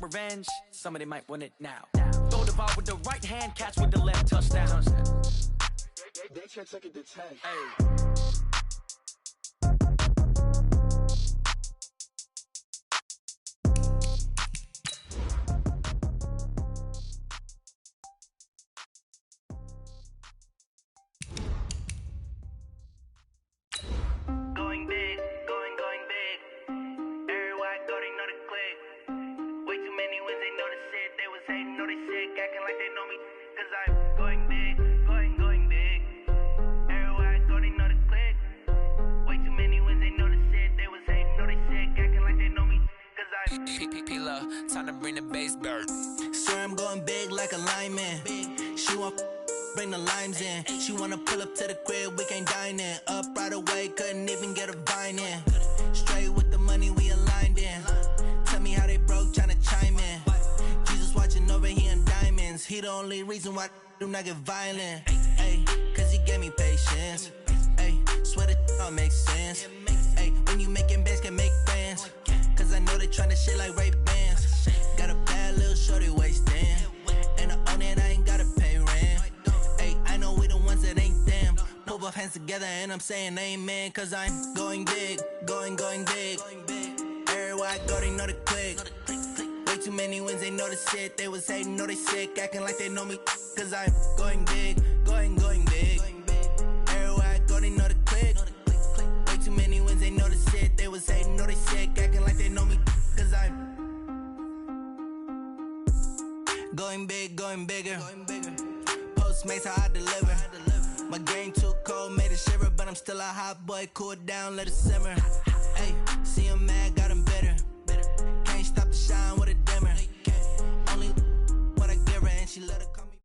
want revenge, somebody might want it now. Throw the ball with the right hand, catch with the left, touchdown. They can't take it to 10. Hey. Time to bring the bass bird. Sir, I'm going big like a lineman. She want bring the limes in. She wanna pull up to the crib, we can't dine in. Up right away, couldn't even get a vine in. Straight with the money we aligned in. Tell me how they broke, tryna chime in. Jesus watching over here in diamonds. He the only reason why I do not get violent. Ay, cause he gave me patience. Ay, swear that all makes sense. Ay, when you making bands can make friends. Cause I know they tryna shit like Ray-Bans. Got a bad little shorty wasting. And I own it, I ain't gotta pay rent. Ay, I know we the ones that ain't them. Pull both hands together and I'm saying amen. Cause I'm going big, going big. Everywhere I go, they know the click. Way too many wins, they know the shit. They was hating, know they sick, acting like they know me. Cause I'm going big, going big. Everywhere I go, they know the click. Way too many wins, they know the shit. They was hating, know they sick, acting like they know me. Cause I'm going big, going bigger. Postmates how I deliver. My game too cold, made it shiver. But I'm still a hot boy, cool it down, let it simmer. Hey, see him mad, got him bitter. Can't stop the shine with a dimmer. Only what I give her and she let her call me.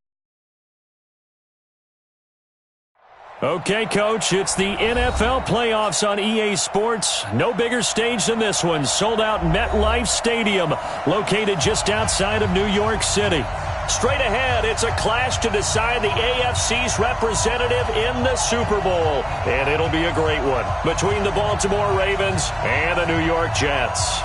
Okay, Coach, it's the NFL playoffs on EA Sports. No bigger stage than this one. Sold out MetLife Stadium, located just outside of New York City. Straight ahead, it's a clash to decide the AFC's representative in the Super Bowl. And it'll be a great one between the Baltimore Ravens and the New York Jets.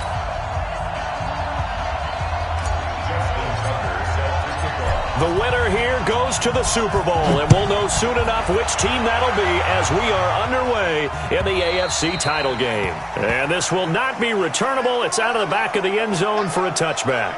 The winner here goes to the Super Bowl, and we'll know soon enough which team that'll be as we are underway in the AFC title game. And this will not be returnable. It's out of the back of the end zone for a touchback.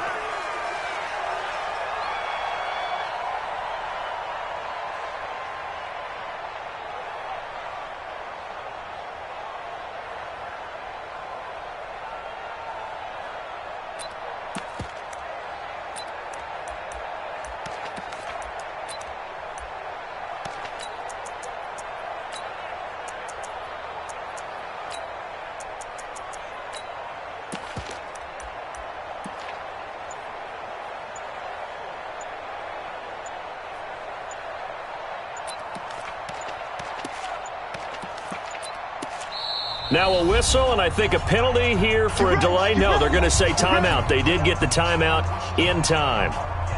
Now a whistle, and I think a penalty here for a delay. No, they're going to say timeout. They did get the timeout in time.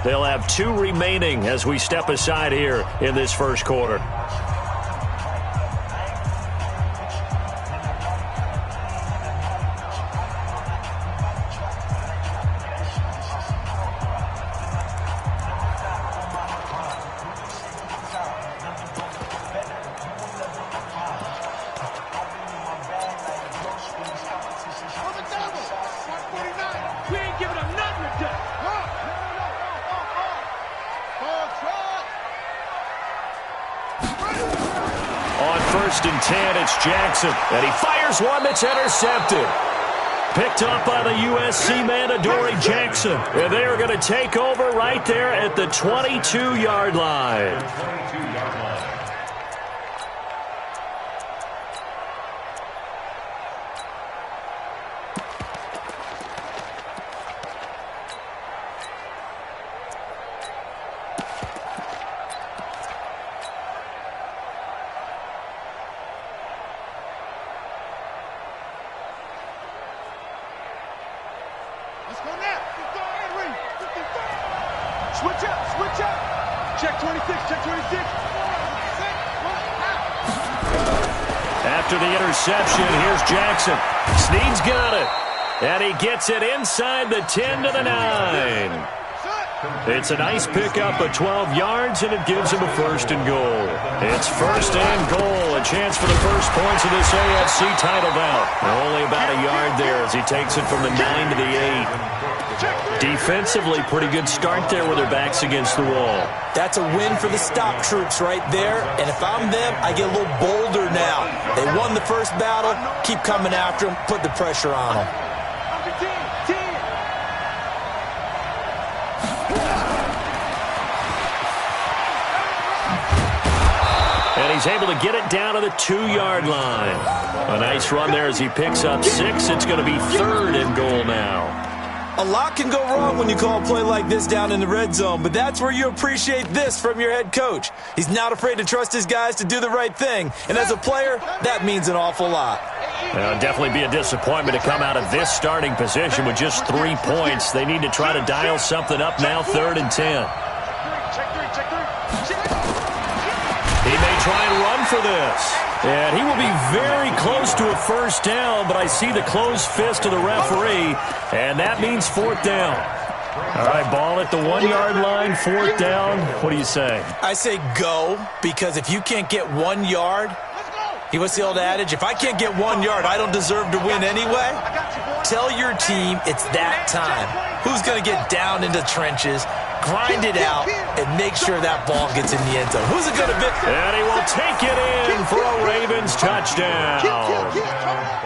They'll have 2 remaining as we step aside here in this first quarter. First and 10, it's Jackson, and he fires one that's intercepted. Picked up by the USC man, Adoree Jackson, and they are going to take over right there at the 22-yard line. After the interception, here's Jackson. Snead's got it. And he gets it inside the 10 to the 9. It's a nice pickup of 12 yards, and it gives him a first and goal. It's first and goal, a chance for the first points of this AFC title bout. Only about a yard there as he takes it from the 9 to the 8. Defensively, pretty good start there with their backs against the wall. That's a win for the stop troops right there, and if I'm them, I get a little bolder now. They won the first battle, keep coming after them, put the pressure on them. And he's able to get it down to the 2-yard line. A nice run there as he picks up 6. It's going to be third and goal now. A lot can go wrong when you call a play like this down in the red zone, but that's where you appreciate this from your head coach. He's not afraid to trust his guys to do the right thing, and as a player, that means an awful lot. It'll definitely be a disappointment to come out of this starting position with just 3 points. They need to try to dial something up now, 3rd and 10. He may try and run for this. And he will be very close to a first down, but I see the closed fist of the referee, and that means 4th down. All right, ball at the 1-yard line, 4th down. What do you say? I say go, because if you can't get 1 yard, what's the old adage? If I can't get 1 yard, I don't deserve to win anyway. Tell your team it's that time. Who's going to get down into the trenches, grind it out, and make sure that ball gets in the end zone? Who's it going to be? And he will take it in for a Ravens touchdown.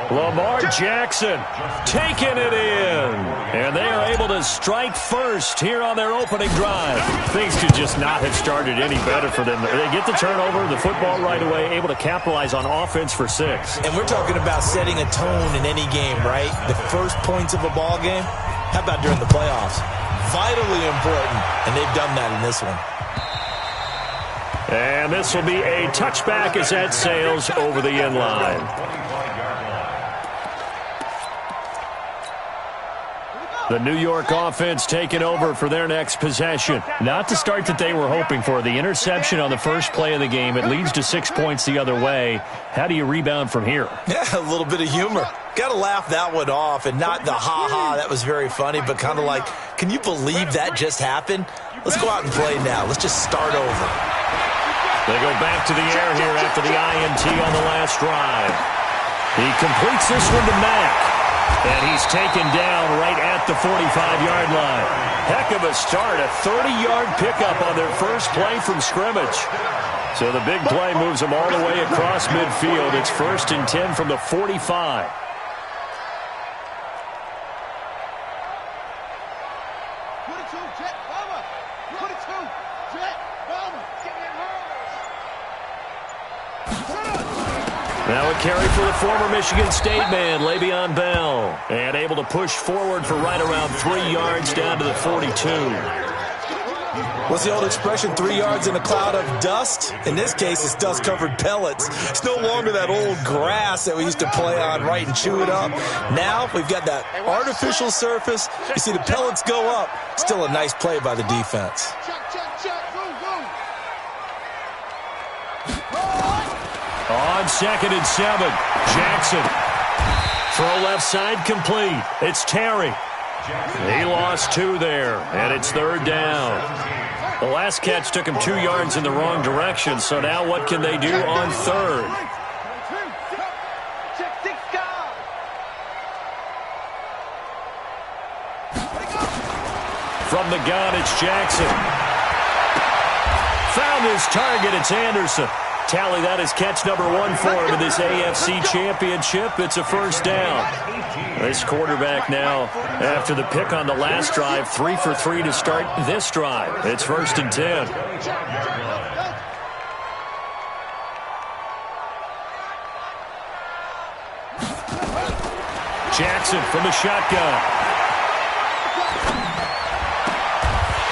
Lamar Jackson taking it in. And they are able to strike first here on their opening drive. Things could just not have started any better for them. They get the turnover, the football right away, able to capitalize on offense for 6. And we're talking about setting a tone in any game, right? The first points of a ball game. How about during the playoffs? Vitally important, and they've done that in this one. And this will be a touchback as that sails over the end line. The New York offense taking over for their next possession. Not the start that they were hoping for. The interception on the first play of the game. It leads to 6 points the other way. How do you rebound from here? Yeah, a little bit of humor. Got to laugh that one off, and not the ha-ha, that was very funny, but kind of like, can you believe that just happened? Let's go out and play now. Let's just start over. They go back to the air here after the INT on the last drive. He completes this one to Mack. And he's taken down right at the 45-yard line. Heck of a start, a 30-yard pickup on their first play from scrimmage. So the big play moves them all the way across midfield. It's 1st and 10 from the 45. Now a carry for the former Michigan State man, Le'Veon Bell. And able to push forward for right around 3 yards down to the 42. What's the old expression, 3 yards in a cloud of dust? In this case, it's dust-covered pellets. It's no longer that old grass that we used to play on, right, and chew it up. Now we've got that artificial surface. You see the pellets go up. Still a nice play by the defense. On 2nd and 7, Jackson. Throw left side complete. It's Terry. He lost 2 there, and it's 3rd down. The last catch took him 2 yards in the wrong direction, so now what can they do on 3rd? From the gun, it's Jackson. Found his target, it's Anderson. Tally that as catch number 1 for him in this AFC Championship. It's a first down. This quarterback now, after the pick on the last drive, 3 for 3 to start this drive. It's 1st and 10. Jackson from the shotgun.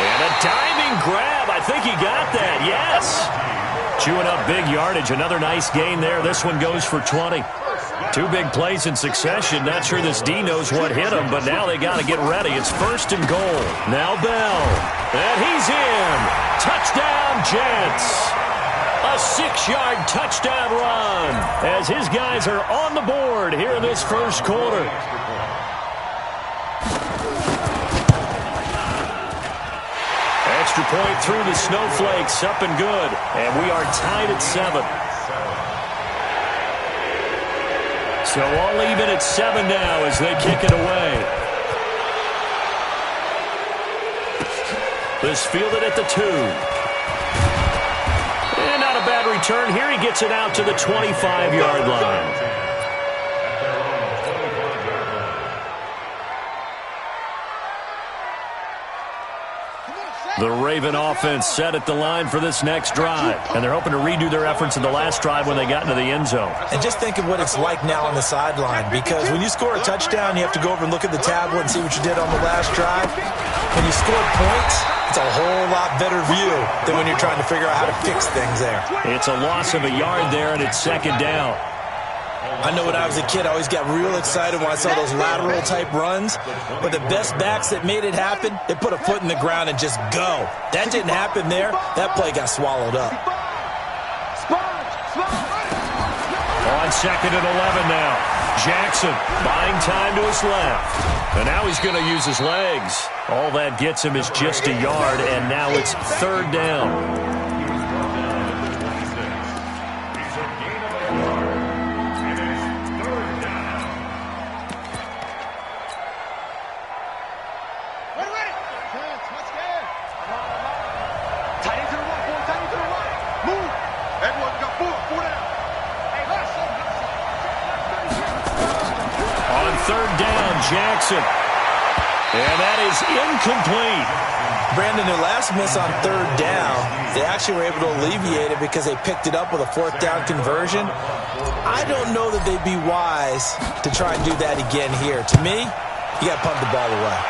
And a diving grab. I think he got that, yes. Chewing up big yardage. Another nice gain there. This one goes for 20. 2 big plays in succession. Not sure this D knows what hit him, but now they got to get ready. It's 1st and goal. Now Bell. And he's in. Touchdown, Jets. A 6-yard touchdown run as his guys are on the board here in this first quarter. extra point through the snowflakes, up and good. And we are tied at 7. So all even at 7 now as they kick it away. This fielded at the 2. And not a bad return. Here he gets it out to the 25-yard line. The Raven offense set at the line for this next drive. And they're hoping to redo their efforts in the last drive when they got into the end zone. And just think of what it's like now on the sideline, because when you score a touchdown, you have to go over and look at the tablet and see what you did on the last drive. When you scored points, it's a whole lot better view than when you're trying to figure out how to fix things there. It's a loss of a yard there, and it's second down. I know when I was a kid, I always got real excited when I saw those lateral-type runs. But the best backs that made it happen, they put a foot in the ground and just go. That didn't happen there. That play got swallowed up. On second and 11 now. Jackson buying time to his left. And now he's going to use his legs. All that gets him is just a yard, and now it's third down. Jackson. And that is incomplete. Brandon, their last miss on third down, they actually were able to alleviate it because they picked it up with a fourth down conversion. I don't know that they'd be wise to try and do that again here. To me, you got to punt the ball away.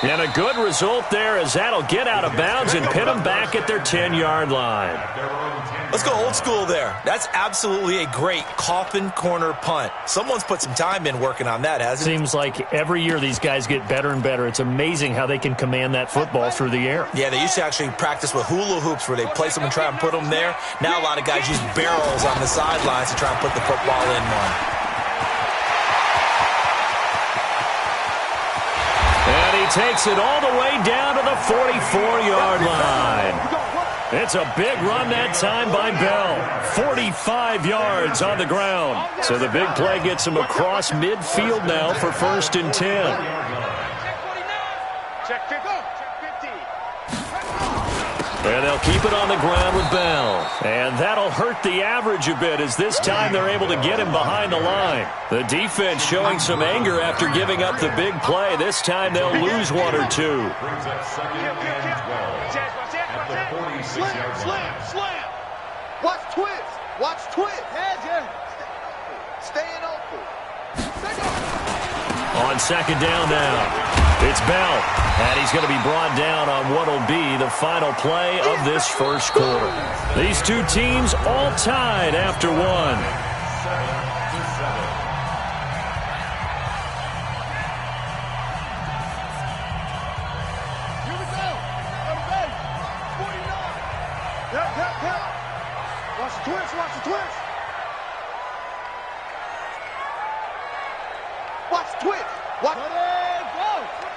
And a good result there as that'll get out of bounds and pin them back at their 10-yard line. Let's go old school there. That's absolutely a great coffin corner punt. Someone's put some time in working on that, hasn't it? Seems like every year these guys get better and better. It's amazing how they can command that football through the air. Yeah, they used to actually practice with hula hoops where they place them and try and put them there. Now a lot of guys use barrels on the sidelines to try and put the football in one. And he takes it all the way down to the 44-yard line. It's a big run that time by Bell. 45 yards on the ground. So the big play gets him across midfield now for first and 10. And they'll keep it on the ground with Bell. And that'll hurt the average a bit as this time they're able to get him behind the line. The defense showing some anger after giving up the big play. This time they'll lose one or two. Slam. Watch twist. Staying open. On second down now. It's Bell, and he's going to be brought down on what will be the final play of this first quarter. These two teams all tied after one. Here we go. Everybody. 49. Yep. Watch the twist. Watch the twist. Watch.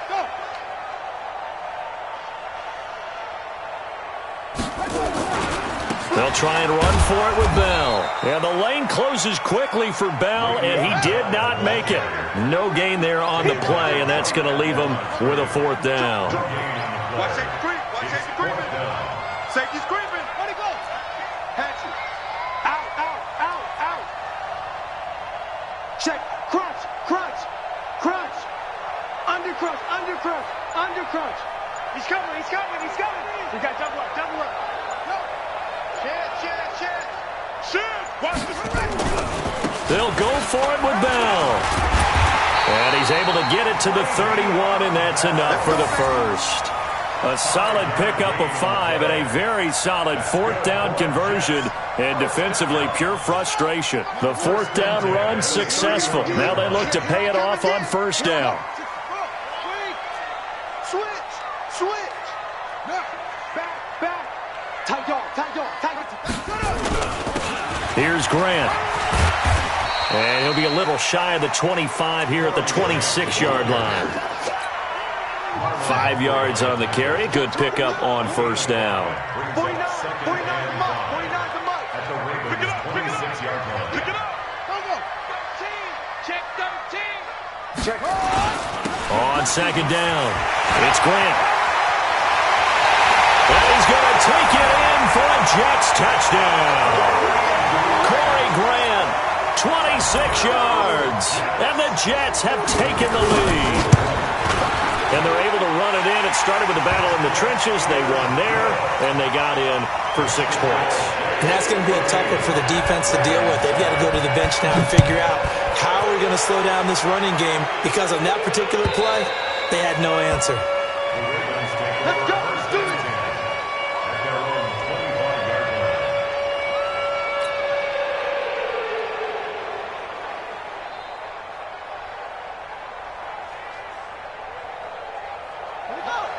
Go. They'll try and run for it with Bell. And the lane closes quickly for Bell, and he did not make it. No gain there on the play, and that's going to leave him with a fourth down. Watch safety creeping. Safety's creeping. Where'd he go? Hatch it. Out. Check. Crunch. Under crunch. He's coming. We got double up. No. Chance. Watch this. They'll go for it with Bell. And he's able to get it to the 31, and that's enough for the first. A solid pickup of 5 and a very solid fourth down conversion. And defensively, pure frustration. The fourth down run successful. Now they look to pay it off on first down. Switch. Back. Tight dog. Here's Grant. And he'll be a little shy of the 25 here at the 26-yard line. 5 yards on the carry. Good pickup on first down. 49 the mark. 49 the mark. Pick it up. Pick it up. Go. 13. Check 13. Check. On second down, it's Grant. And he's going to take it in for a Jets touchdown. Corey Grant, 26 yards. And the Jets have taken the lead. And they're able to run it in. It started with a battle in the trenches. They won there, and they got in for 6 points. And that's going to be a tough one for the defense to deal with. They've got to go to the bench now and figure out how are we going to slow down this running game. Because on that particular play, they had no answer. Let's go. Let's do it.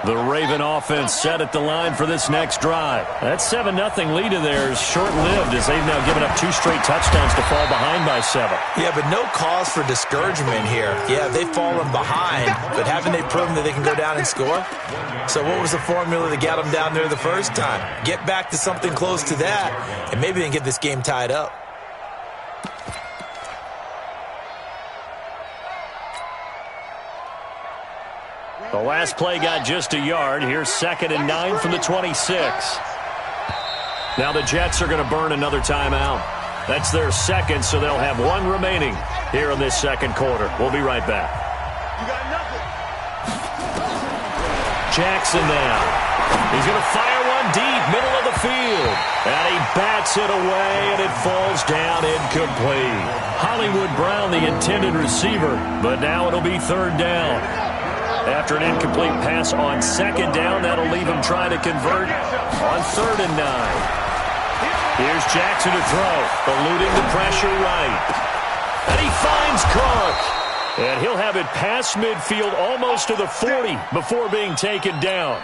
The Raven offense set at the line for this next drive. That 7-0 lead of theirs short-lived as they've now given up 2 straight touchdowns to fall behind by 7. Yeah, but no cause for discouragement here. Yeah, they've fallen behind, but haven't they proven that they can go down and score? So what was the formula that got them down there the first time? Get back to something close to that, and maybe they can get this game tied up. The last play got just a yard. Here's 2nd and 9 from the 26. Now the Jets are going to burn another timeout. That's their second, so they'll have 1 remaining here in this second quarter. We'll be right back. You got nothing. Jackson now. He's going to fire one deep, middle of the field. And he bats it away, and it falls down incomplete. Hollywood Brown, the intended receiver, but now it'll be 3rd down. After an incomplete pass on 2nd down, that'll leave him trying to convert on 3rd and 9. Here's Jackson to throw, eluding the pressure right. And he finds Cook. And he'll have it past midfield almost to the 40 before being taken down.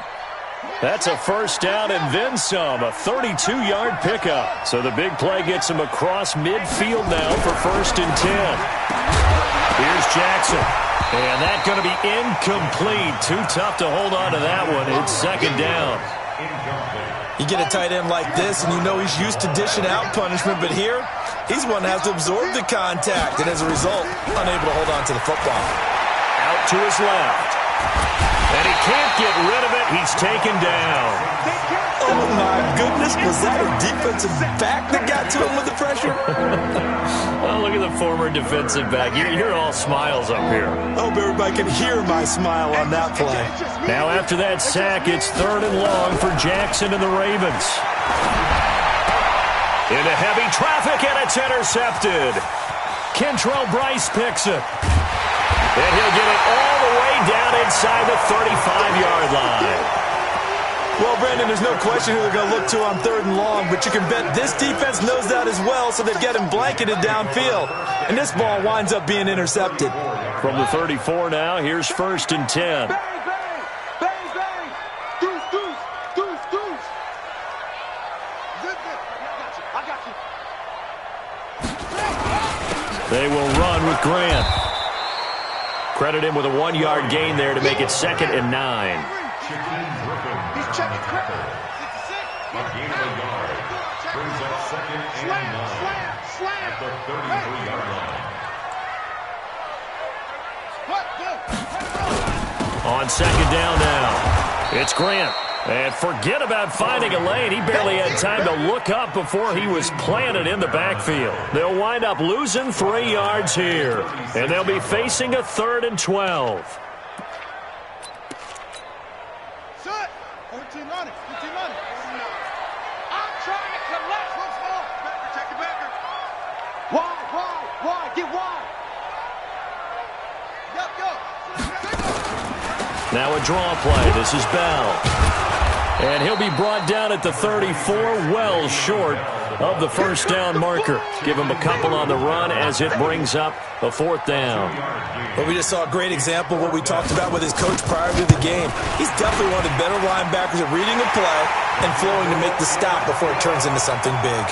That's a 1st down and then some, a 32-yard pickup. So the big play gets him across midfield now for 1st and 10. Here's Jackson. And that's going to be incomplete. Too tough to hold on to that one. It's 2nd down. You get a tight end like this, and you know he's used to dishing out punishment, but here, he's one that has to absorb the contact, and as a result, unable to hold on to the football. Out to his left. And he can't get rid of it. He's taken down. Oh, my goodness. Was that a defensive back that got to him with the pressure? Well, look at the former defensive back. You're all smiles up here. I hope everybody can hear my smile on that play. Now, after that sack, it's 3rd and long for Jackson and the Ravens. Into heavy traffic, and it's intercepted. Kentrell Bryce picks it. And he'll get it all the way down inside the 35-yard line. Well, Brandon, there's no question who they're going to look to on 3rd and long, but you can bet this defense knows that as well, so they've got him blanketed downfield. And this ball winds up being intercepted. From the 34 now, here's 1st and 10. Bang, bang. Bang, bang. Deuce, deuce. Deuce, deuce. Zip it. I got you. They will run with Grant. Credit him with a 1-yard gain there to make it 2nd and 9. He's checking quicker. 66. Gain of a yard. Brings up 2nd and 9. Slam. At the 33-yard line. On 2nd down now, it's Grant. And forget about finding a lane. He barely had time to look up before he was planted in the backfield. They'll wind up losing 3 yards here. And they'll be facing a 3rd and 12. Shut. 14 running. 15 running. I'm trying to collect. Check the backer. Wide. Get wide. Yup. Now a draw play. This is Bell. And he'll be brought down at the 34, well short of the 1st down marker. Give him a couple on the run as it brings up a 4th down. Well, we just saw a great example of what we talked about with his coach prior to the game. He's definitely one of the better linebackers at reading a play and flowing to make the stop before it turns into something big.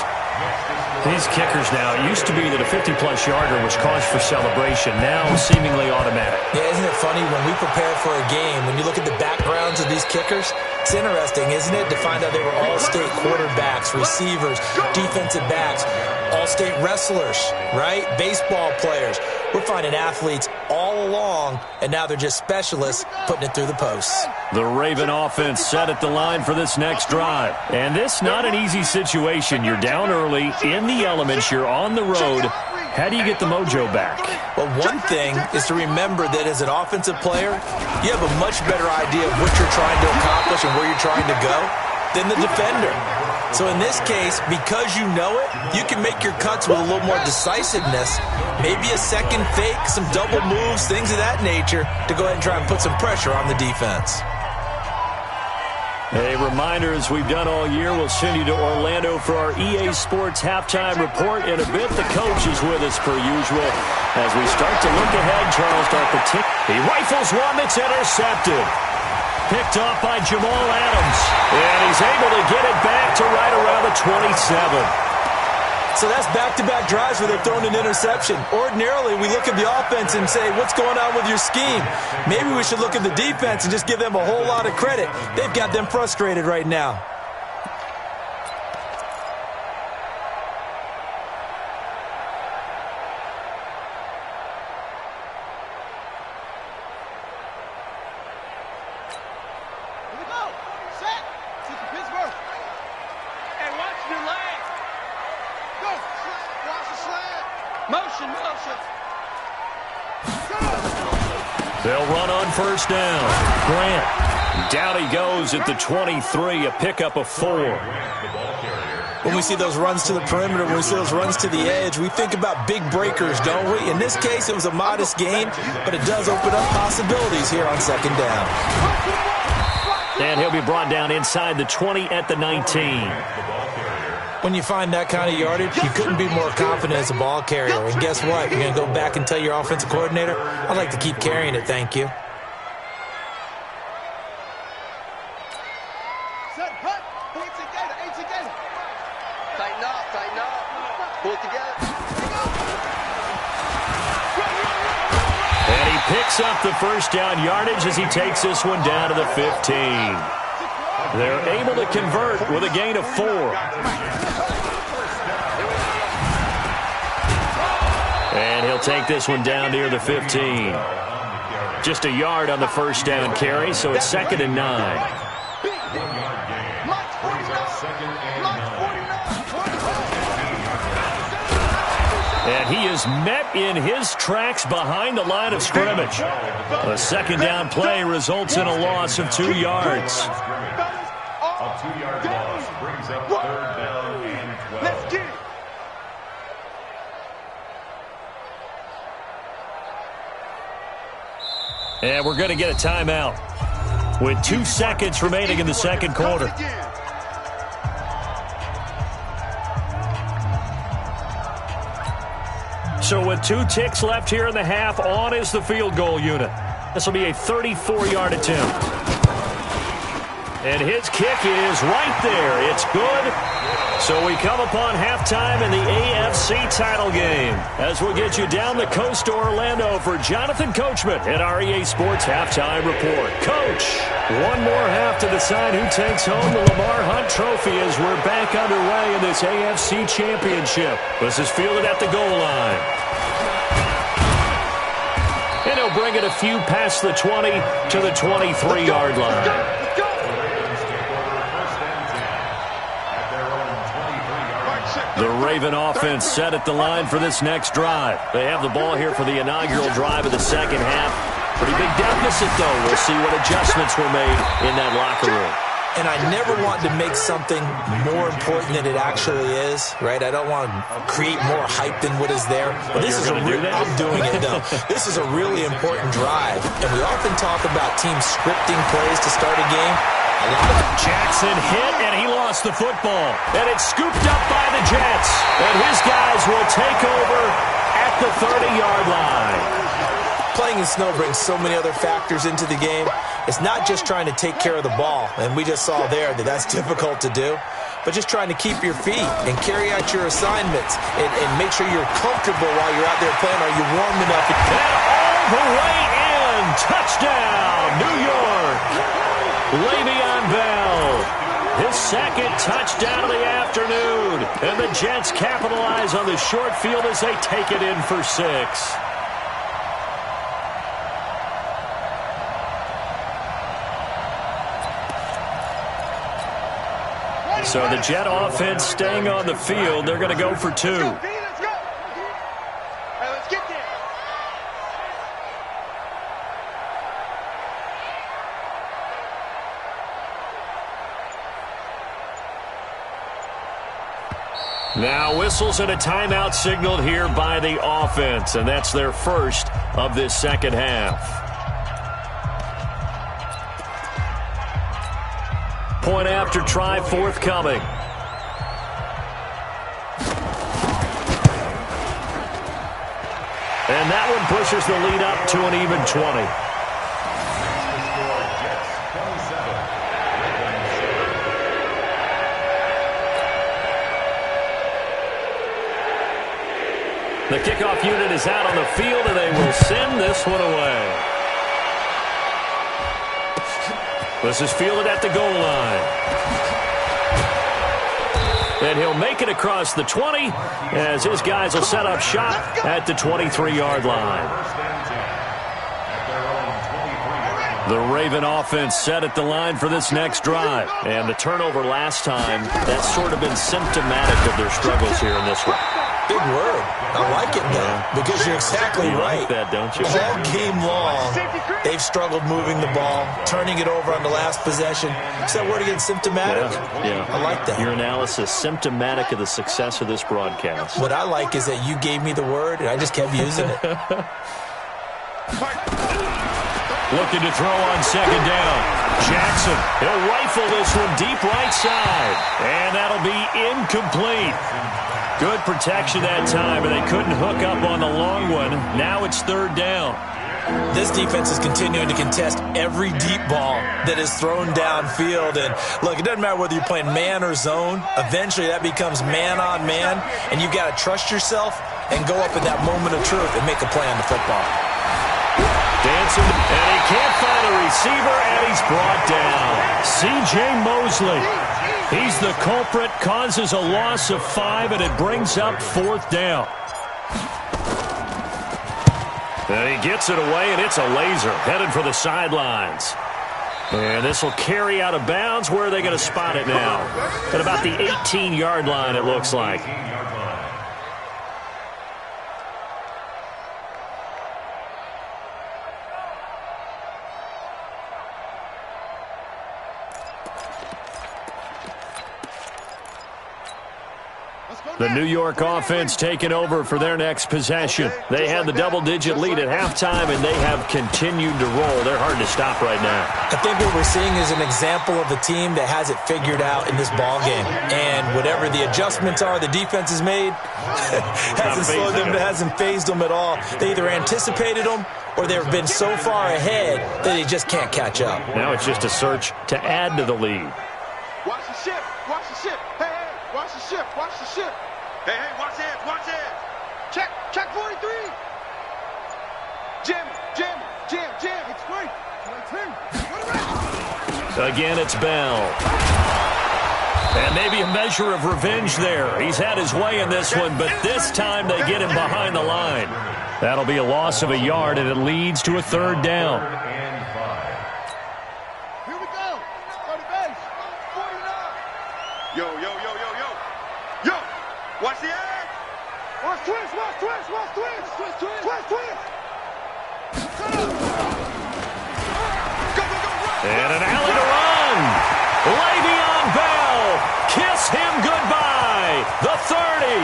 These kickers now, it used to be that a 50-plus yarder was cause for celebration. Now seemingly automatic. Yeah, isn't it funny when we prepare for a game, when you look at the backgrounds of these kickers, it's interesting, isn't it, to find out they were all-state quarterbacks, receivers, defensive backs, all-state wrestlers, right? Baseball players. We're finding athletes all along, and now they're just specialists putting it through the posts. The Raven offense set at the line for this next drive. And this not an easy situation. You're down early, in the elements, you're on the road. How do you get the mojo back? Well, one thing is to remember that as an offensive player, you have a much better idea of what you're trying to accomplish and where you're trying to go than the defender. So in this case, because you know it, you can make your cuts with a little more decisiveness, maybe a second fake, some double moves, things of that nature, to go ahead and try and put some pressure on the defense. A reminder, as we've done all year, we'll send you to Orlando for our EA Sports halftime report. In a bit, the coach is with us per usual. As we start to look ahead, Charles Darpatin, he rifles one that's intercepted. Picked off by Jamal Adams. And he's able to get it back to right around the 27. So that's back-to-back drives where they're throwing an interception. Ordinarily, we look at the offense and say, what's going on with your scheme? Maybe we should look at the defense and just give them a whole lot of credit. They've got them frustrated right now. They'll run on first down. Grant. Down he goes at the 23, a pickup of 4. When we see those runs to the perimeter, when we see those runs to the edge, we think about big breakers, don't we? In this case, it was a modest gain, but it does open up possibilities here on second down. And he'll be brought down inside the 20 at the 19. When you find that kind of yardage, you couldn't be more confident as a ball carrier. And guess what? You're going to go back and tell your offensive coordinator, I'd like to keep carrying it, thank you. Set, hut, pull it together, eight together. Tighten up, pull it together. And he picks up the first down yardage as he takes this one down to the 15. They're able to convert with a gain of 4. And he'll take this one down near the 15. Just a yard on the first down carry, so it's 2nd and 9. And he is met in his tracks behind the line of scrimmage. A second down play results in a loss of 2 yards. A 2-yard loss brings up 3rd down and 12. Let's get it. And we're going to get a timeout with 2 seconds remaining in the second quarter. So with 2 ticks left here in the half, on is the field goal unit. This will be a 34-yard attempt. And his kick is right there. It's good. So we come upon halftime in the AFC title game as we'll get you down the coast to Orlando for Jonathan Coachman at our EA Sports halftime report. Coach, one more half to decide who takes home the Lamar Hunt Trophy as we're back underway in this AFC championship. This is fielded at the goal line. And he'll bring it a few past the 20 to the 23-yard line. The Raven offense set at the line for this next drive. They have the ball here for the inaugural drive of the second half. Pretty big deficit, though. We'll see what adjustments were made in that locker room. And I never want to make something more important than it actually is, right? I don't want to create more hype than what is there. But this is I'm doing it, though. This is a really important drive. And we often talk about teams scripting plays to start a game. Jackson hit, and he lost the football. And it's scooped up by the Jets. And his guys will take over at the 30-yard line. Playing in snow brings so many other factors into the game. It's not just trying to take care of the ball, and we just saw there that that's difficult to do. But but just trying to keep your feet and carry out your assignments and make sure you're comfortable while you're out there playing. Are you warm enough? And all the way in. Touchdown, New York. Le'Veon Bell. His second touchdown of the afternoon. And the Jets capitalize on the short field as they take it in for 6. So the Jet offense staying on the field. They're going to go for 2. Let's go. Hey, let's get there. Now whistles and a timeout signaled here by the offense, and that's their first of this second half. Point after try forthcoming. And that one pushes the lead up to an even 20. The kickoff unit is out on the field, and they will send this one away. This is fielded at the goal line. And he'll make it across the 20 as his guys will set up shop at the 23-yard line. The Raven offense set at the line for this next drive. And the turnover last time, that's sort of been symptomatic of their struggles here in this one. Big word. I like it, though, because you're exactly right. Like that, don't you? All game long, they've struggled moving the ball, turning it over on the last possession. Is that word again, symptomatic? Yeah. I like that. Your analysis, symptomatic of the success of this broadcast. What I like is that you gave me the word, and I just kept using it. Looking to throw on second down. Jackson, he'll rifle this one deep right side. And that'll be incomplete. Good protection that time, and they couldn't hook up on the long one. Now it's third down. This defense is continuing to contest every deep ball that is thrown downfield. And, look, it doesn't matter whether you're playing man or zone. Eventually that becomes man on man, and you've got to trust yourself and go up in that moment of truth and make a play on the football. Dancing, and he can't find a receiver, and he's brought down. C.J. Mosley. He's the culprit, causes a loss of 5, and it brings up fourth down. And he gets it away, and it's a laser headed for the sidelines. And this will carry out of bounds. Where are they going to spot it now? At about the 18-yard line, it looks like. The New York offense taking over for their next possession. They had the double-digit lead at halftime, and they have continued to roll. They're hard to stop right now. I think what we're seeing is an example of a team that has it figured out in this ball game. And whatever the adjustments are the defense has made, hasn't slowed them, hasn't phased them at all. They either anticipated them or they've been so far ahead that they just can't catch up. Now it's just a search to add to the lead. Watch the ship. Watch the ship. Hey, hey, watch the ship. Watch the ship. Hey, hey, watch it. Watch it. Check 43. Jim. It's great. Again, it's Bell. And maybe a measure of revenge there. He's had his way in this one, but this time they get him behind the line. That'll be a loss of a yard, and it leads to a third down. Here we go. Go to base. 49. Yo. Watch the edge. Watch twist. Go, run. And an alley to run. Le'Veon Bell. Kiss him goodbye. The 30.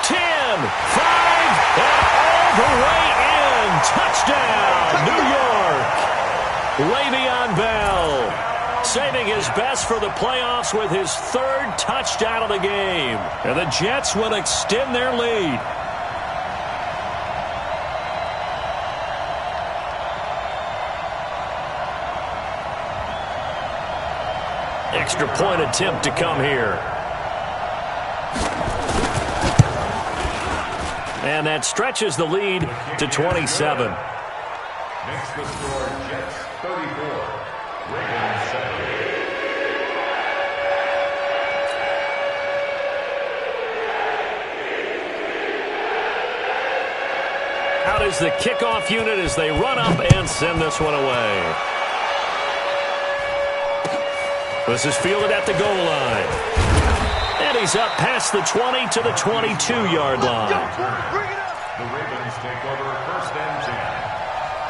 10. 5. And all the way in. Touchdown, New York. Le'Veon Bell saving his best for the playoffs with his third touchdown of the game. And the Jets will extend their lead. Extra point attempt to come here. And that stretches the lead to 27. Makes the score Jets 34, Ravens 7. Out is the kickoff unit as they run up and send this one away. This is fielded at the goal line. And he's up past the 20 to the 22-yard line. The Ravens take over 1st and 10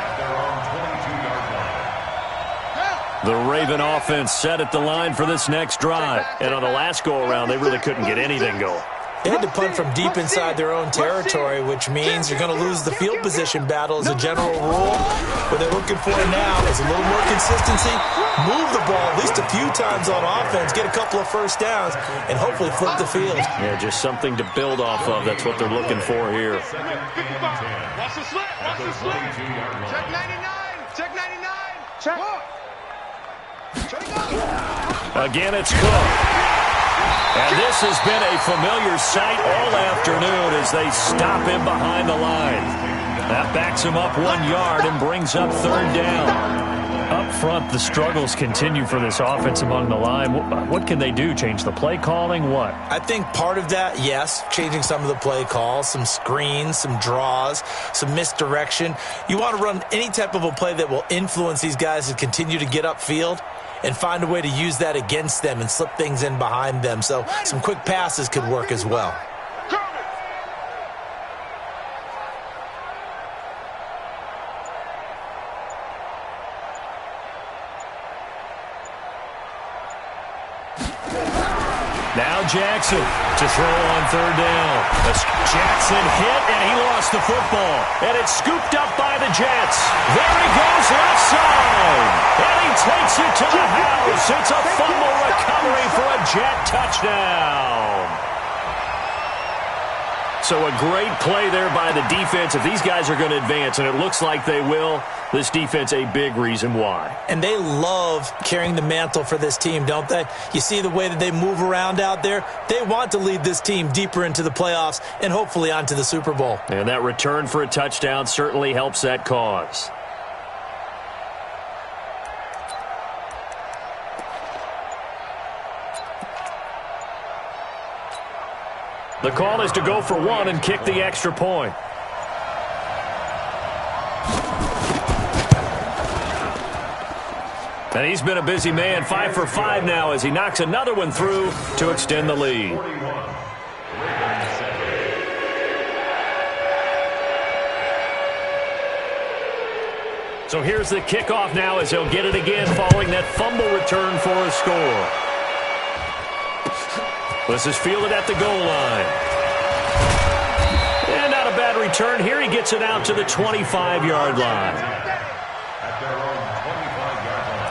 at their own 22-yard line. The Raven offense set at the line for this next drive. And on the last go-around, they really couldn't get anything going. They had to punt from deep inside their own territory, which means you're going to lose the field position battle as a general rule. What they're looking for now is a little more consistency, move the ball at least a few times on offense, get a couple of first downs, and hopefully flip the field. Yeah, just something to build off of. That's what they're looking for here. Watch the slip. Watch the slip. Check 99. Check 99. Check. Again, it's Cook. And this has been a familiar sight all afternoon as they stop him behind the line. That backs him up 1 yard and brings up 3rd down. Up front, the struggles continue for this offense among the line. What can they do? Change the play calling? What? I think part of that, yes, changing some of the play calls, some screens, some draws, some misdirection. You want to run any type of a play that will influence these guys to continue to get upfield and find a way to use that against them and slip things in behind them. So some quick passes could work as well. Now Jackson to throw on 3rd down. Jackson hit, and he lost the football. And it's scooped up by the Jets. There he goes left side. And he takes it to the house. It's a fumble recovery for a Jet touchdown. So a great play there by the defense. If these guys are going to advance, and it looks like they will, this defense a big reason why. And they love carrying the mantle for this team, don't they? You see the way that they move around out there? They want to lead this team deeper into the playoffs and hopefully onto the Super Bowl. And that return for a touchdown certainly helps that cause. The call is to go for 1 and kick the extra point. And he's been a busy man, 5 for 5 now as he knocks another one through to extend the lead. So here's the kickoff now as he'll get it again following that fumble return for a score. This is fielded at the goal line. And not a bad return. Here he gets it out to the 25-yard line. At their own 25-yard line.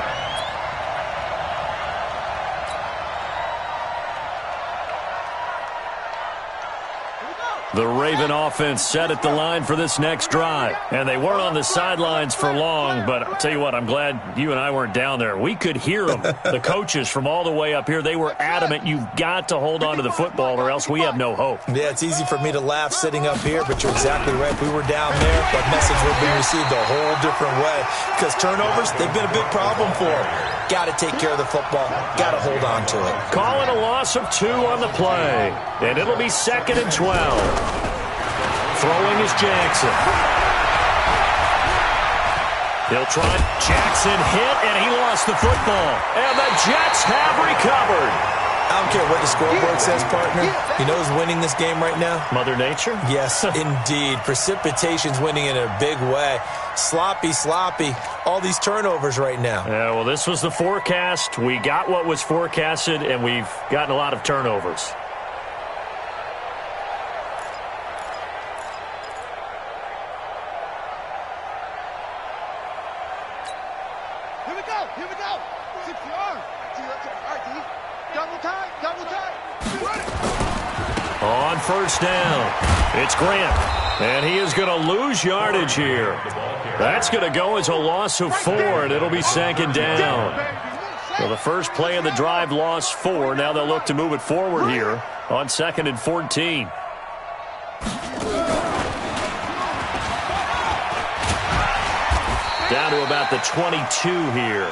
The Raven offense set at the line for this next drive. And they weren't on the sidelines for long, but I'll tell you what, I'm glad you and I weren't down there. We could hear them, the coaches from all the way up here. They were adamant, you've got to hold on to the football or else we have no hope. Yeah, it's easy for me to laugh sitting up here, but you're exactly right. If we were down there, that message would be received a whole different way. Because turnovers, they've been a big problem for them. Got to take care of the football. Got to hold on to it. Calling a loss of 2 on the play. And it'll be 2nd and 12. Throwing is Jackson. He'll try. Jackson hit, and he lost the football. And the Jets have recovered. I don't care what the scoreboard says, partner. You know who's winning this game right now? Mother Nature? Yes, indeed. Precipitation's winning in a big way. Sloppy. All these turnovers right now. Yeah, well, this was the forecast. We got what was forecasted, and we've gotten a lot of turnovers. Here we go. 6 yards. All right, D. Double time. On 1st down, it's Grant. And he is going to lose yardage here. That's going to go as a loss of 4, and it'll be 2nd down. Well, the first play of the drive lost 4. Now they'll look to move it forward here on 2nd and 14. Down to about the 22 here.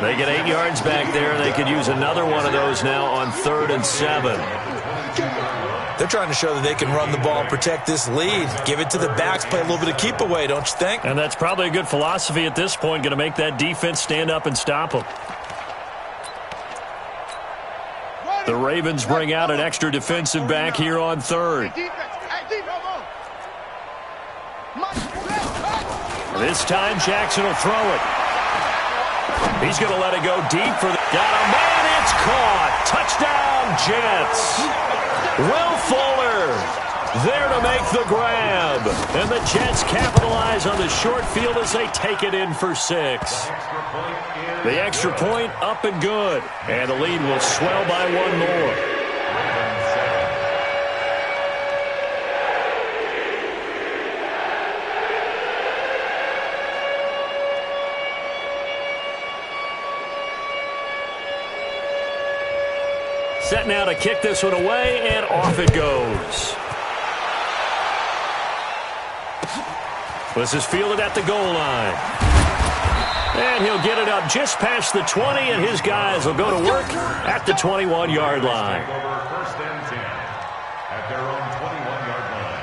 They get 8 yards back there. They could use another one of those now on 3rd and 7. They're trying to show that they can run the ball and protect this lead. Give it to the backs, play a little bit of keep away, don't you think? And that's probably a good philosophy at this point, going to make that defense stand up and stop them. The Ravens bring out an extra defensive back here on 3rd. This time Jackson will throw it. He's going to let it go deep for the... Got a man, it's caught. Touchdown, Jets. Will Fuller there to make the grab. And the Jets capitalize on the short field as they take it in for 6. The extra point up and good. And the lead will swell by 1 more. Set now to kick this one away, and off it goes. This is fielded at the goal line. And he'll get it up just past the 20, and his guys will go to work at the 21-yard line. First and 10 at their own 21-yard line.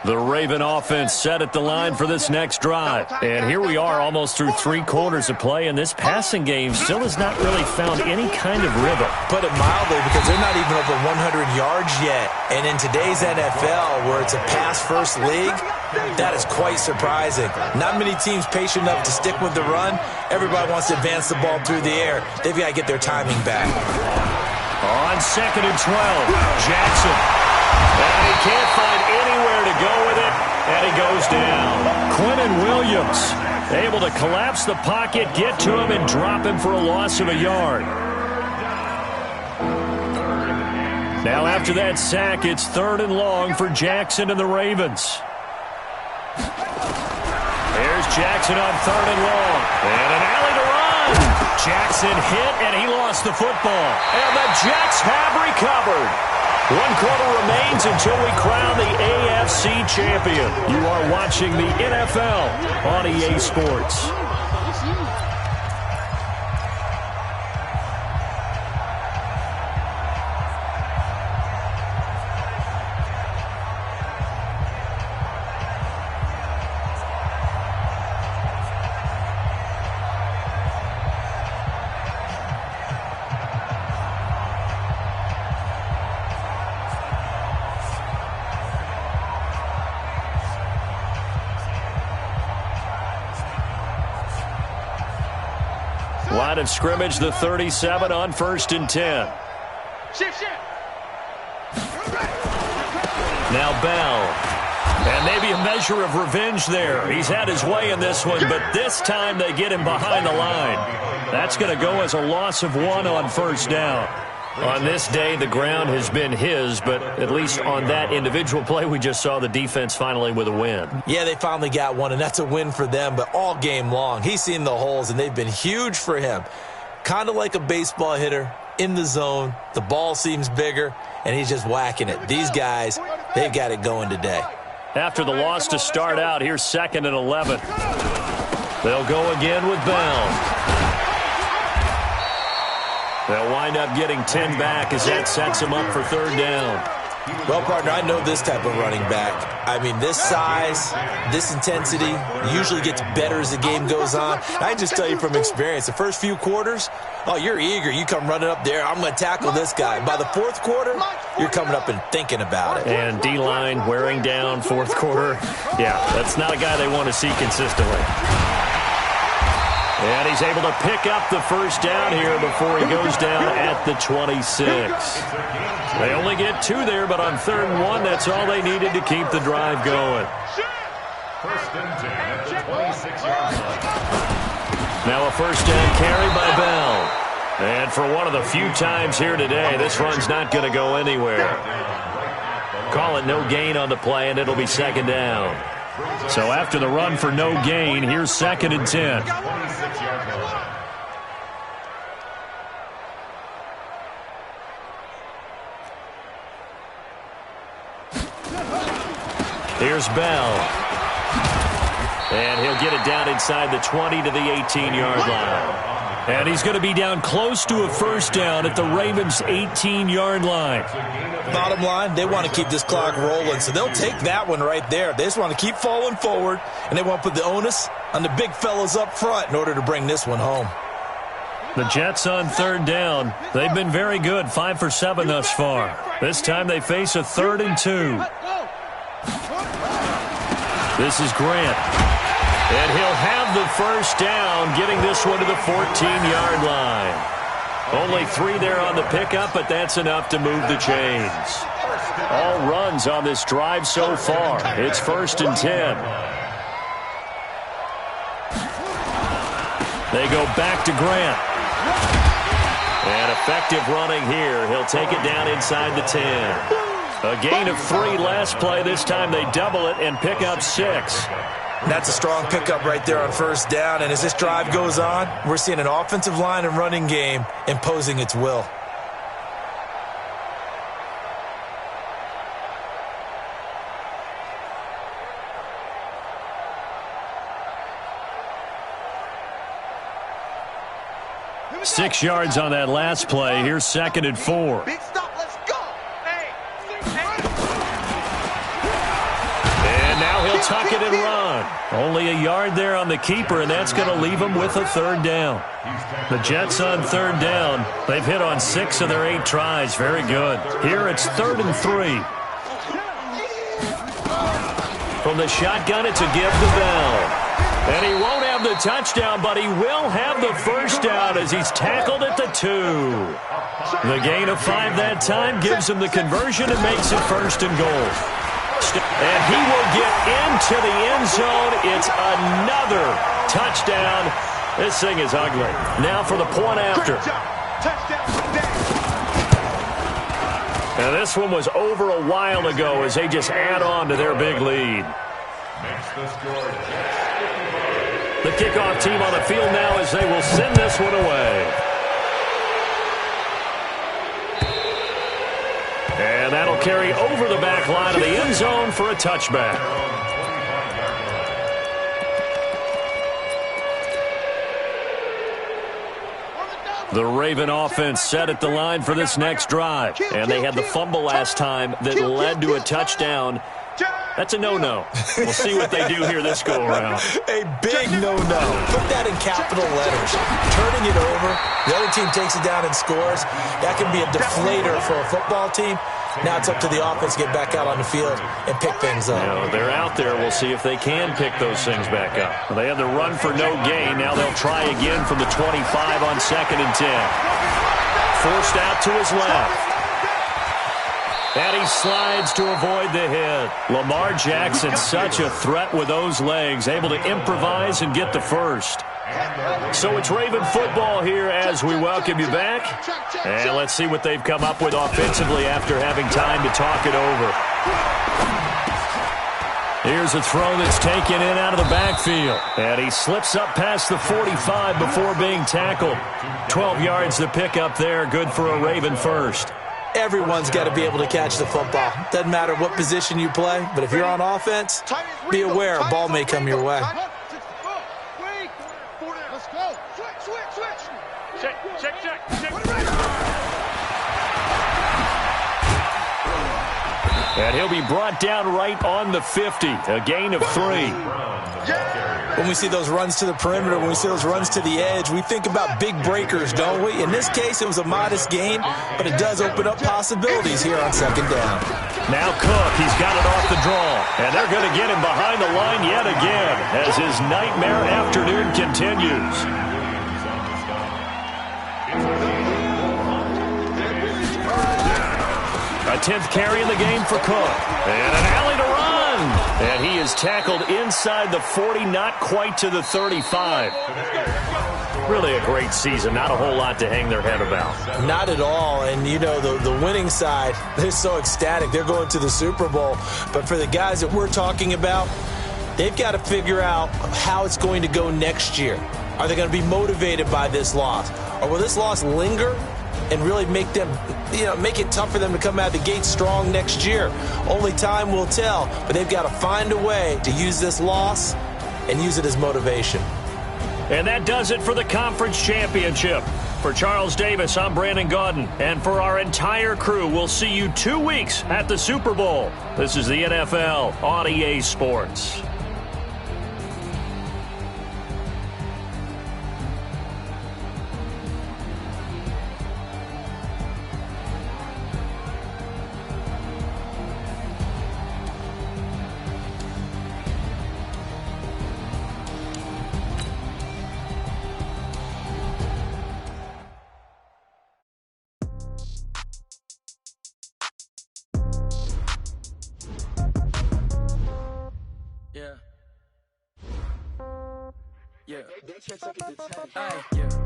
The Raven offense set at the line for this next drive. And here we are almost through 3 quarters of play, and this passing game still has not really found any kind of rhythm. Put it mildly, because they're not even over 100 yards yet. And in today's NFL, where it's a pass-first league, that is quite surprising. Not many teams patient enough to stick with the run. Everybody wants to advance the ball through the air. They've got to get their timing back. On 2nd and 12, Jackson. And he can't find anywhere to go with it, and he goes down. Quinnen Williams able to collapse the pocket, get to him, and drop him for a loss of a yard. Now after that sack, it's 3rd and long for Jackson and the Ravens. There's Jackson on 3rd and long. And an alley to run. Jackson hit, and he lost the football. And the Jets have recovered. 1 quarter remains until we crown the AFC champion. You are watching the NFL on EA Sports. Line of scrimmage, the 37 on 1st and 10. Now Bell. And maybe a measure of revenge there. He's had his way in this one, but this time they get him behind the line. That's going to go as a loss of 1 on 1st down. On this day, the ground has been his, but at least on that individual play, we just saw the defense finally with a win. Yeah, they finally got one, and that's a win for them, but all game long, he's seen the holes, and they've been huge for him. Kind of like a baseball hitter in the zone. The ball seems bigger, and he's just whacking it. These guys, they've got it going today. After the loss to start out, here's 2nd and 11. They'll go again with Bell. They'll wind up getting 10 back as that sets them up for 3rd down. Well, partner, I know this type of running back. I mean, this size, this intensity usually gets better as the game goes on. I can just tell you from experience, the first few quarters, oh, you're eager. You come running up there, I'm going to tackle this guy. By the 4th quarter, you're coming up and thinking about it. And D-line wearing down 4th quarter. Yeah, that's not a guy they want to see consistently. And he's able to pick up the 1st down here before he goes down at the 26. They only get 2 there, but on 3rd and 1, that's all they needed to keep the drive going. 1st and 10 at the 26-yard line. Now a 1st down carry by Bell. And for one of the few times here today, this run's not going to go anywhere. Call it no gain on the play, and it'll be second down. So after the run for no gain, here's 2nd and 10. Here's Bell. And he'll get it down inside the 20 to the 18-yard line. And he's going to be down close to a first down at the Ravens' 18-yard line. Bottom line, they want to keep this clock rolling, so they'll take that one right there. They just want to keep falling forward, and they want to put the onus on the big fellas up front in order to bring this one home. The Jets on 3rd down. They've been very good, 5 for 7 thus far. This time they face a 3rd and 2. This is Grant. And he'll have the first down, getting this one to the 14-yard line. Only 3 there on the pickup, but that's enough to move the chains. All runs on this drive so far. It's 1st and 10. They go back to Grant. And effective running here. He'll take it down inside the 10. A gain of 3 last play. This time they double it and pick up 6. That's a strong pickup right there on first down. And as this drive goes on, we're seeing an offensive line and running game imposing its will. Six yards on that last play. Here's 2nd and 4. Big stop, let's go. And now he'll tuck it and run. Only a yard there on the keeper, and that's going to leave him with a 3rd down. The Jets on 3rd down. They've hit on 6 of their 8 tries. Very good. Here it's 3rd and 3. From the shotgun, it's a give to Bell. And he won't have the touchdown, but he will have the first down as he's tackled at the 2. The gain of 5 that time gives him the conversion and makes it 1st and goal. And he will get into the end zone. It's another touchdown. This thing is ugly. Now for the point after. And this one was over a while ago as they just add on to their big lead. The kickoff team on the field now as they will send this one away. And that'll carry over the back line of the end zone for a touchback. The Raven offense set at the line for this next drive. And they had the fumble last time that led to a touchdown. That's a no-no. We'll see what they do here this go-around. A big no-no. Put that in capital letters. Turning it over, the other team takes it down and scores. That can be a deflator for a football team. Now it's up to the offense to get back out on the field and pick things up. You know, they're out there. We'll see if they can pick those things back up. They had the run for no gain. Now they'll try again from the 25 on 2nd and 10. Forced out to his left. And he slides to avoid the hit. Lamar Jackson, such a threat with those legs, able to improvise and get the first. So it's Raven football here as we welcome you back. And let's see what they've come up with offensively after having time to talk it over. Here's a throw that's taken in out of the backfield. And he slips up past the 45 before being tackled. 12 yards to pick up there. Good for a Raven first. Everyone's got to be able to catch the football. Doesn't matter what position you play, but if you're on offense, be aware a ball may come your way. And he'll be brought down right on the 50, a gain of 3. When we see those runs to the perimeter, when we see those runs to the edge, we think about big breakers, don't we? In this case, it was a modest gain, but it does open up possibilities here on 2nd down. Now Cook, he's got it off the draw, and they're going to get him behind the line yet again as his nightmare afternoon continues. A 10th carry in the game for Cook. And an alley to run. And he is tackled inside the 40, not quite to the 35. Really a great season. Not a whole lot to hang their head about. Not at all. And, you know, the winning side, they're so ecstatic. They're going to the Super Bowl. But for the guys that we're talking about, they've got to figure out how it's going to go next year. Are they going to be motivated by this loss? Or will this loss linger and really make them, make it tough for them to come out of the gate strong next year? Only time will tell. But they've got to find a way to use this loss and use it as motivation. And that does it for the conference championship. For Charles Davis, I'm Brandon Gaudin. And for our entire crew, we'll see you 2 weeks at the Super Bowl. This is the NFL on EA Sports.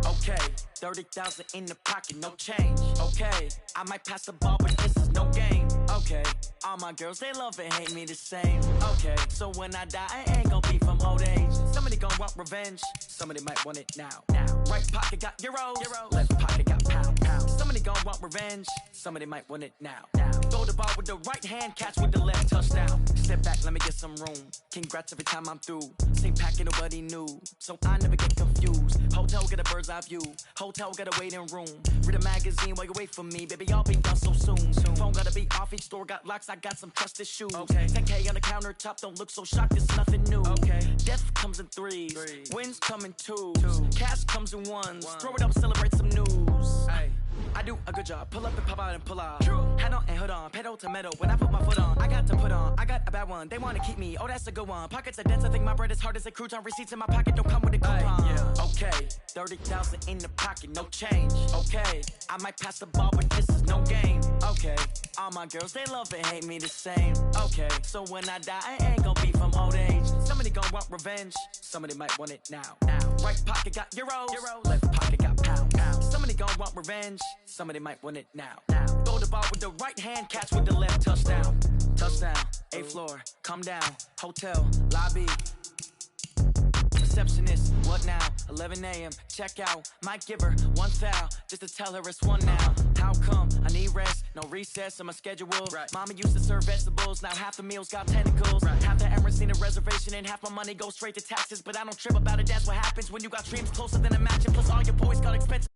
Okay, 30,000 in the pocket, no change. Okay, I might pass the ball, but this is no game. Okay, all my girls, they love and hate me the same. Okay, so when I die, I ain't gonna be from old age. Somebody gonna want revenge, somebody might want it now. Right pocket got euros, left pocket got pound. Somebody gonna want revenge, somebody might want it now. Throw the ball with the right hand, catch with the left, touchdown. Step back, let me get some room. Congrats every time I'm through. Same packet, nobody knew, so I never get confused. Hotel get a bird's eye view. Hotel got a waiting room. Read a magazine while you wait for me, baby. I'll be done so soon. Phone gotta be off. Each store got locks. I got some trusted shoes. Okay. 10K on the countertop. Don't look so shocked. It's nothing new. Okay. Death comes in threes. Wins come in twos. Cash comes in ones. Throw it up, celebrate some news. Ay. I do a good job. Pull up and pop out and pull out. Head on and hood on. Pedal to metal. When I put my foot on, I got to put on. I got a bad one. They want to keep me. Oh, that's a good one. Pockets are dense. I think my bread is hard as a crouton. Receipts in my pocket don't come with a coupon. Okay. 30,000 in the pocket. No change. Okay. I might pass the ball, but this is no game. Okay. All my girls, they love and hate me the same. Okay. So when I die, I ain't gonna be from old age. Somebody gonna want revenge. Somebody might want it now. Right pocket got euros. Left pocket got pound. Somebody gonna want revenge. Somebody might want it now. Throw the ball with the right hand, catch with the left, touchdown. Touchdown, 8th floor, come down, hotel, lobby. Receptionist, what now? 11 a.m., check out. Might give her one foul, just to tell her it's one now. How come? I need rest, no recess in my schedule. Mama used to serve vegetables, now half the meals got tentacles. Half the Emirates need a reservation and half my money goes straight to taxes. But I don't trip about it, that's what happens when you got dreams closer than a match. And plus all your boys got expensive.